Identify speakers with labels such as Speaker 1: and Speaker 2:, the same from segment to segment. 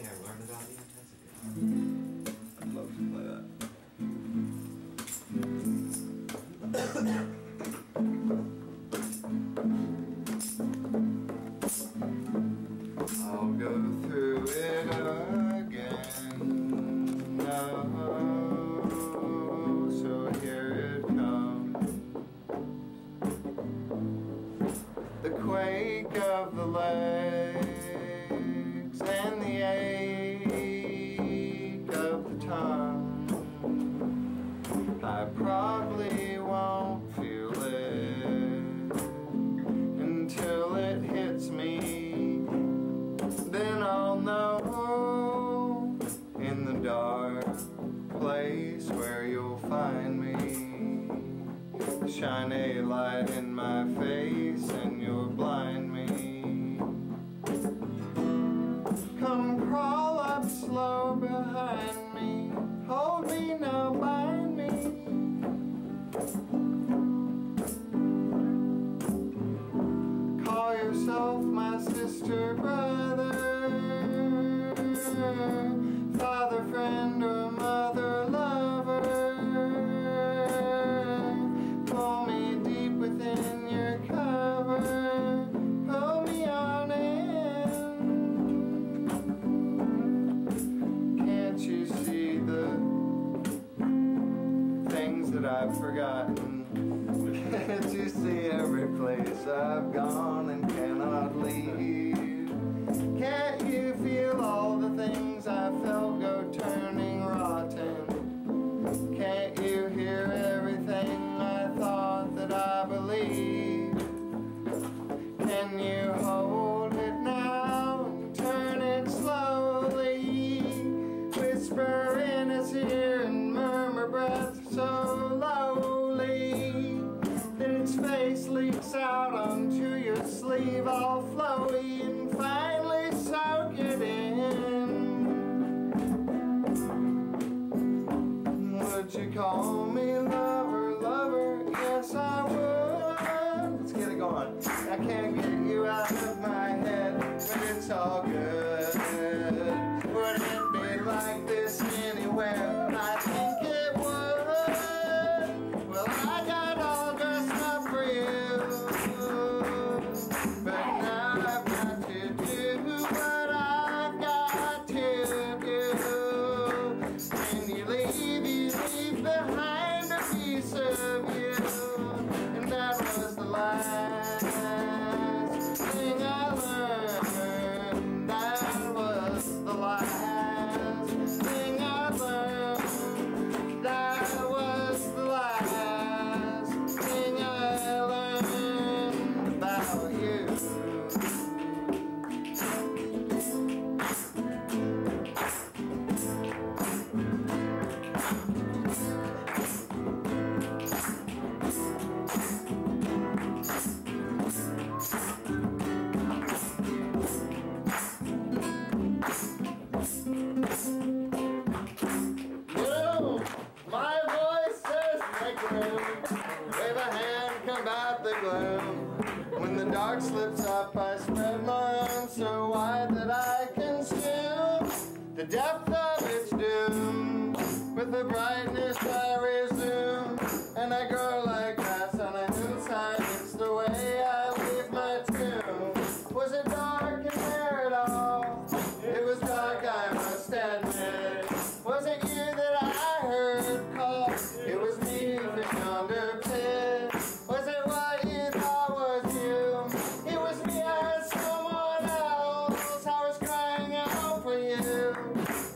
Speaker 1: something I learned about you? That's a good one.
Speaker 2: I'd love to play that. I'll go through it again. Oh, so here it comes. The quake of the legs and the ache of the tongue. I probably won't feel it until it hits me. Then I'll know in the dark place where you'll find me. Shine a light in my face and you'll blind me. Come crawl up slow behind me. Hold me now, bind me. Call yourself my sister, brother, father, friend, or mother, lover. Pull me deep within your cover. Pull me on in. Can't you see the things that I've forgotten? Can't you see every place I've gone and cannot leave? Can't you feel all the things I felt go turning rotten? Can't you hear everything I thought that I believed? Can you hold it now and turn it slowly? Whisper in his ear and murmur breath so lowly that its face leaks out onto your sleeve all flowy, and finally soak it in. Would you call me lover, lover? Yes, I would. Let's get it going. I can't get you out of my head, but it's all good. Wouldn't it be like this anywhere? I think it would. Well, I got all dressed up for you, but now I've got to do what I've got to do. When you leave behind a piece of you, and that was the last thing I learned. That was the last thing I learned. That was the last thing I learned about you. My voice says make room. Wave a hand, combat the gloom. When the dark slips up, I spread my arms so wide that I consume the depth of its doom. With the brightness I resume, and I grow like grass on a hillside. It's the way I leave my tomb. Was it dark in there at all? It was dark, I must admit. Was it you that I heard call? It was me from yonder pit. Was it what you thought was you? It was me, I had someone else. I was crying out for you.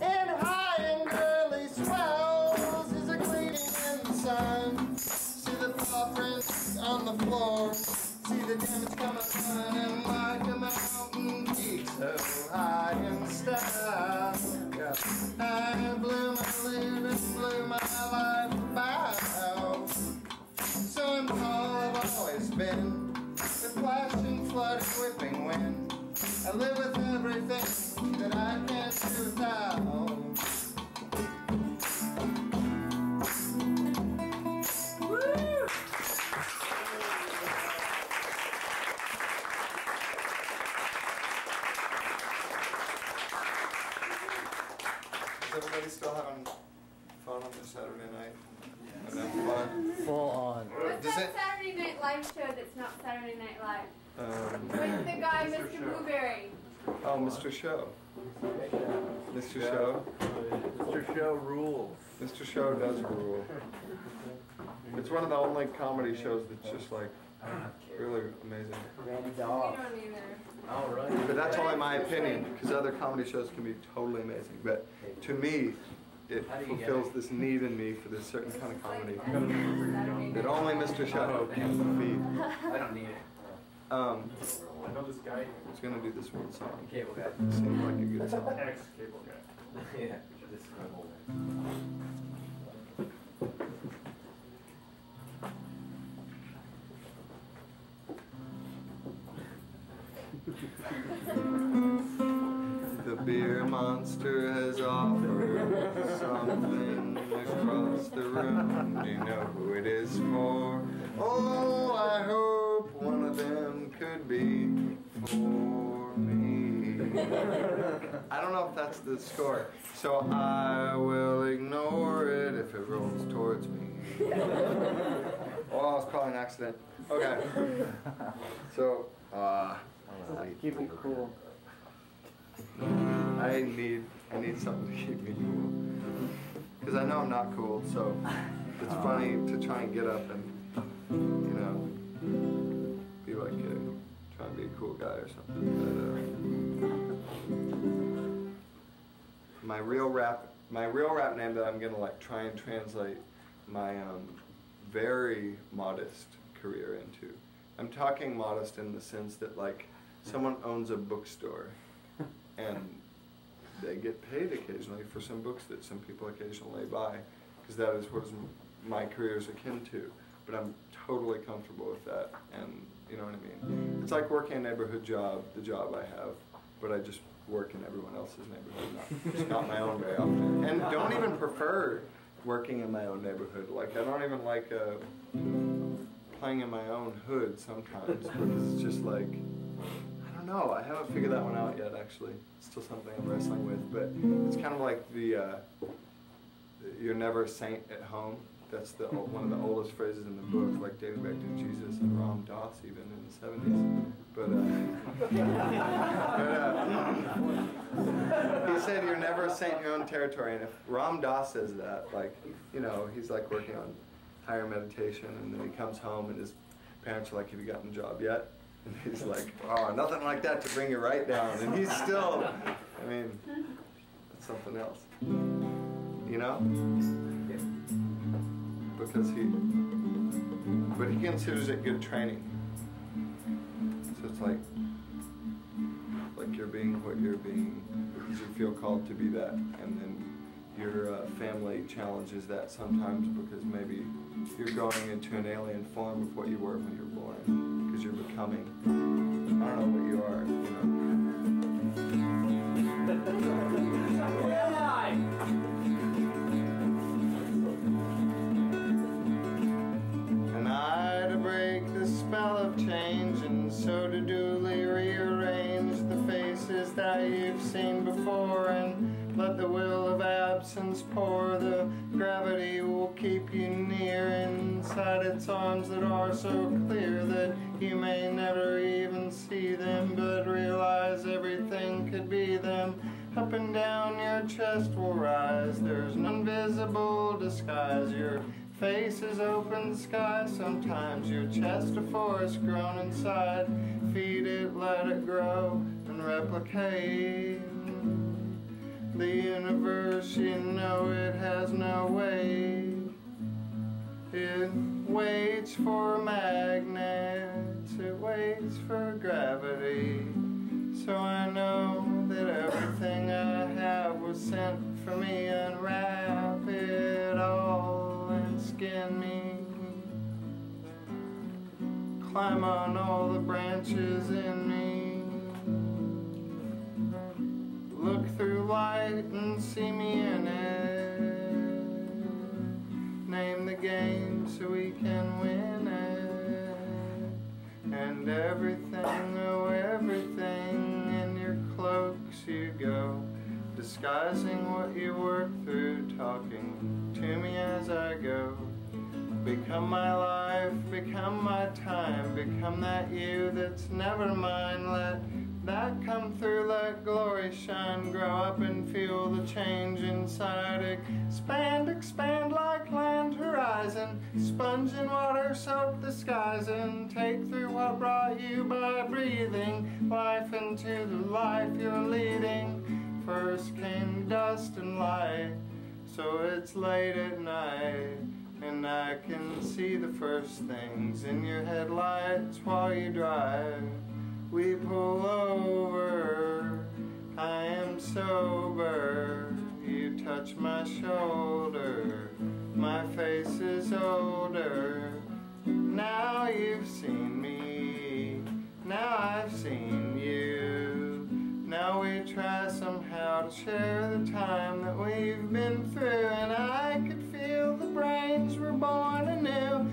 Speaker 2: In high and girly swells, is it gleaming in the sun? See the paw prints on the floor. See the damage coming on and like a mountain peak so high in style. I blew my lid and blew my life out. So I'm all I've always been, the flashing, flooding, whipping wind. I live with everything that I can't do without. Saturday night. And have fun.
Speaker 3: Full on.
Speaker 4: What's that Saturday Night Live show that's not Saturday Night Live? With the guy, Mr. Blueberry.
Speaker 2: Oh, Mr. Show. Mr. Show.
Speaker 3: Mr. Show rules.
Speaker 2: Mr. Show does rule. It's one of the only comedy shows that's just like really amazing.
Speaker 3: Randy
Speaker 4: We
Speaker 3: Dawes.
Speaker 4: don't either.
Speaker 3: All right.
Speaker 2: But that's only my opinion, because other comedy shows can be totally amazing. But to me, it fulfills this need in me for this certain kind of comedy that only Mr. Show can feed.
Speaker 3: I don't need it.
Speaker 5: I know this guy.
Speaker 2: He's gonna do this one song.
Speaker 3: Cable guy.
Speaker 2: It seems like a good song.
Speaker 5: Ex-cable guy.
Speaker 3: Yeah. This is my whole
Speaker 2: The beer monster has offered something across the room. Do you know who it is for? Oh, I hope one of them could be for me. I don't know if that's the score, so I will ignore it if it rolls towards me. Oh, it's probably an accident. Okay. So,
Speaker 3: Keep it cool.
Speaker 2: I need something to keep me cool. Because I know I'm not cool, so it's funny to try and get up and, you know, be like, try and be a cool guy or something. But, my real rap name that I'm gonna like try and translate my very modest career into. I'm talking modest in the sense that like someone owns a bookstore and they get paid occasionally for some books that some people occasionally buy, because that is what my career is akin to. But I'm totally comfortable with that, and you know what I mean? It's like working a neighborhood job, the job I have, but I just work in everyone else's neighborhood, just not my own very often. And don't even prefer working in my own neighborhood. Like, I don't even like playing in my own hood sometimes, because it's just like, no, I haven't figured that one out yet, actually. It's still something I'm wrestling with, but it's kind of like the you're never a saint at home. That's one of the oldest phrases in the book, like dating back to Jesus and Ram Dass even in the 70s. He said you're never a saint in your own territory, and if Ram Dass says that, like, you know, he's like working on higher meditation, and then he comes home and his parents are like, have you gotten a job yet? And he's like, oh, nothing like that to bring you right down. And he's still, I mean, that's something else. You know? Because but he considers it good training. So it's like you're being what you're being because you feel called to be that. And then your family challenges that sometimes because maybe you're going into an alien form of what you were when you were born. Because you're becoming, I don't know what you are, you know. And I to break the spell of change, and so to duly rearrange the faces that you've seen before, and let the will of absence pour. The gravity will keep you near inside its arms that are so clear that you may never even see them, but realize everything could be them. Up and down your chest will rise. There's no invisible disguise. Your face is open sky. Sometimes your chest a forest grown inside. Feed it, let it grow and replicate. The universe, you know, it has no weight. It waits for magnets, it waits for gravity. So I know that everything I have was sent for me. Unwrap it all and skin me. Climb on all the branches in me. Look through light and see me in it. Name the game so we can win it. And everything, oh everything, in your cloaks you go, disguising what you work through, talking to me as I go. Become my life, become my time, become that you that's never mine. Let that come through, let glory shine, grow up and feel the change inside. Expand, expand like land horizon, sponge in water, soak the skies, and take through what brought you by breathing life into the life you're leading. First came dust and light, so it's late at night, and I can see the first things in your headlights while you drive. We pull over, I am sober, you touch my shoulder, my face is older. Now you've seen me, now I've seen you. Now we try somehow to share the time that we've been through, and I could feel the brains were born anew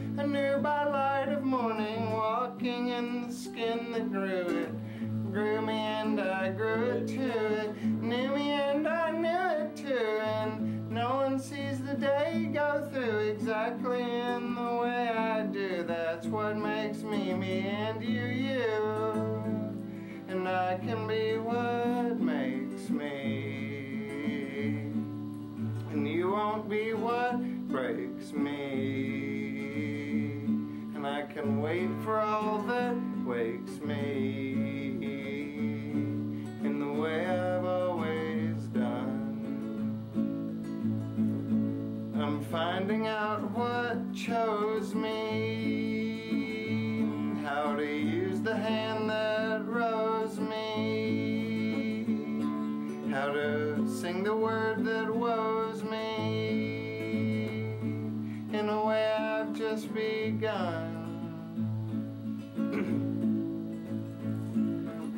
Speaker 2: by light of morning, walking in the skin that grew me and I grew it too. It knew me and I knew it too, and no one sees the day you go through exactly in the way I do. That's what makes me me and you. And I can be what makes me, and you won't be what breaks me. And I can wait for all that wakes me in the way I've always done. I'm finding out what chose me, how to use the hand that rose me, how to sing the word that woes me, in a way I've just begun.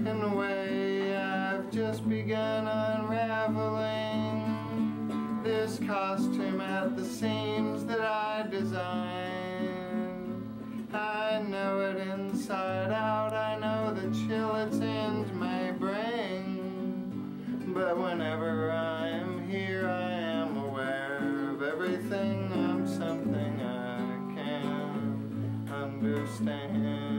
Speaker 2: In a way I've just begun unraveling this costume at the seams that I designed. I know it inside out, I know the chill its end may bring, but whenever I'm here I am aware of everything. I'm something I can understand.